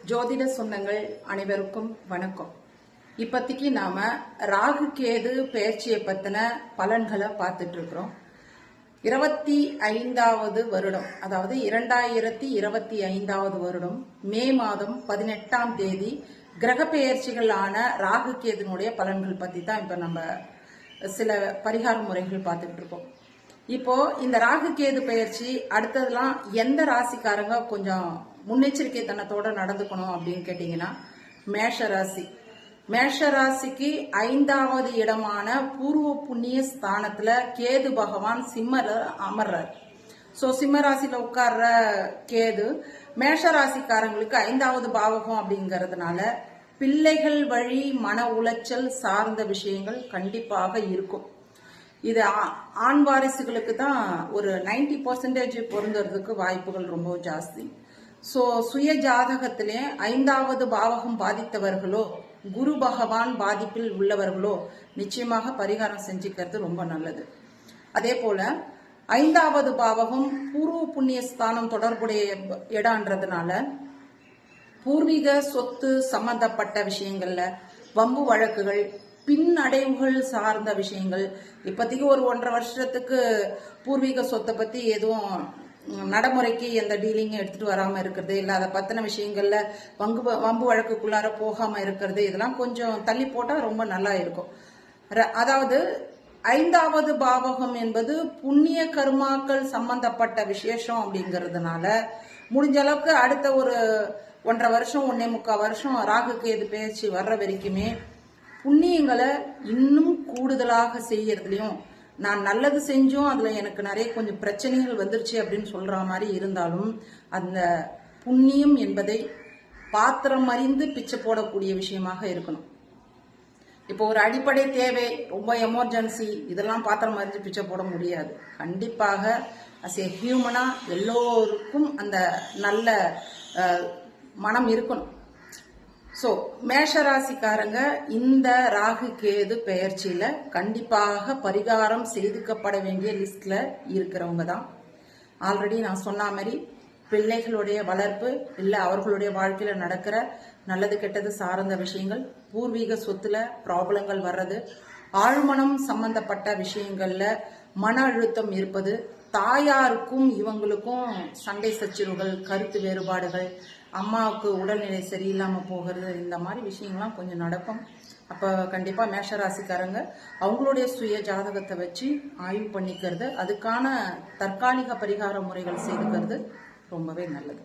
ஜோதிட சொந்தங்கள் அனைவருக்கும் வணக்கம். இப்பத்திக்கு நாம ராகு கேது பெயர்ச்சியை பத்தின பலன்களை பார்த்துட்டு இருக்கிறோம். 25வது வருடம், அதாவது 2025வது வருடம் மே மாதம் 18ஆம் தேதி கிரக பெயர்ச்சிகளான ராகு கேதுனுடைய பலன்கள் பத்தி தான் இப்ப நம்ம சில பரிகார முறைகள் பார்த்துட்டு இருக்கோம். இப்போ இந்த ராகு கேது பெயர்ச்சி அடுத்ததெல்லாம் எந்த ராசிக்காரங்க கொஞ்சம் முன்னெச்சரிக்கை தனத்தோட நடந்துக்கணும் அப்படின்னு கேட்டீங்கன்னா, மேஷ ராசிக்கு 5வது இடமான பூர்வ புண்ணிய ஸ்தானத்துல கேது பகவான் சிம்மர் அமர்றார். சோ சிம்ம ராசியில உட்கார்ற கேது மேஷ ராசிக்காரங்களுக்கு 5வது பாவகம் அப்படிங்கறதுனால பிள்ளைகள் வழி மன உளைச்சல் சார்ந்த விஷயங்கள் கண்டிப்பாக இருக்கும். இது ஆண் வாரிசுகளுக்கு தான் ஒரு 90% பொருந்துறதுக்கு வாய்ப்புகள் ரொம்ப ஜாஸ்தி. சோ சுய ஜாதகத்திலே 5வது பாவகம் பாதித்தவர்களோ குரு பகவான் பாதிப்பில் உள்ளவர்களோ நிச்சயமாக பரிகாரம் செஞ்சுக்கிறது ரொம்ப நல்லது. அதே போல 5வது பாவகம் பூர்வ புண்ணிய ஸ்தானம் தொடர்புடைய இடம்ன்றதுனால பூர்வீக சொத்து சம்பந்தப்பட்ட விஷயங்கள்ல வம்பு வழக்குகள், பின்னடைவுகள் சார்ந்த விஷயங்கள், இப்போதைக்கு ஒரு 1.5 வருஷத்துக்கு பூர்வீக சொத்தை பத்தி எதுவும் நடைமுறைக்கு எந்த டீலிங்கும் எடுத்துட்டு வராம இருக்கிறது, இல்ல அதை பத்தின விஷயங்கள்ல வம்பு வழக்குக்குள்ளார போகாம இருக்கிறது, இதெல்லாம் கொஞ்சம் தள்ளி போட்டா ரொம்ப நல்லா இருக்கும். அதாவது 5வது பாவகம் என்பது புண்ணிய கர்மாக்கள் சம்பந்தப்பட்ட விசேஷம் அப்படிங்கிறதுனால முடிஞ்ச அளவுக்கு அடுத்த ஒரு 1.5 வருஷம் 1.25 வருஷம் ராகு கேது பெயர்ச்சி வர்ற வரைக்குமே புண்ணியங்களை இன்னும் கூடுதலாக செய்யறதுலயும், நான் நல்லது செஞ்சும் அதுல எனக்கு நிறைய கொஞ்சம் பிரச்சனைகள் வந்துருச்சு அப்படின்னு சொல்ற மாதிரி இருந்தாலும் அந்த புண்ணியம் என்பதை பாத்திரம் அறிந்து பிச்சை போடக்கூடிய விஷயமாக இருக்கணும். இப்போ ஒரு அடிப்படை தேவை, ரொம்ப எமர்ஜென்சி, இதெல்லாம் பாத்திரம் அறிஞ்சு பிச்சை போட முடியாது. கண்டிப்பாக அஸ் ஏ ஹியூமனா எல்லோருக்கும் அந்த நல்ல மனம் இருக்கணும். சோ மேஷராசிக்காரங்க இந்த ராகு கேது பெயர்ச்சியில கண்டிப்பாக பரிகாரம் செய்துக்கப்பட வேண்டிய லிஸ்ட்ல இருக்கிறவங்க தான். ஆல்ரெடி நான் சொன்ன மாதிரி பிள்ளைகளுடைய வளர்ப்பு, இல்ல அவர்களுடைய வாழ்க்கையில நடக்கிற நல்லது கெட்டது சார்ந்த விஷயங்கள், பூர்வீக சொத்துல ப்ராப்ளங்கள் வர்றது, ஆழ்மனம் சம்பந்தப்பட்ட விஷயங்கள்ல மன அழுத்தம் இருப்பது, தாயாருக்கும் இவங்களுக்கும் சண்டை சச்சரவுகள், கருத்து வேறுபாடுகள், அம்மாவுக்கு உடல்நிலை சரியில்லாம போகிறது, இந்த மாதிரி விஷயங்கள்லாம் கொஞ்சம் நடக்கும். அப்ப கண்டிப்பா மேஷராசிக்காரங்க அவங்களுடைய சுய ஜாதகத்தை வச்சு ஆய்வு பண்ணிக்கிறது, அதுக்கான தற்காலிக பரிகார முறைகள் செய்துக்கிறது ரொம்பவே நல்லது.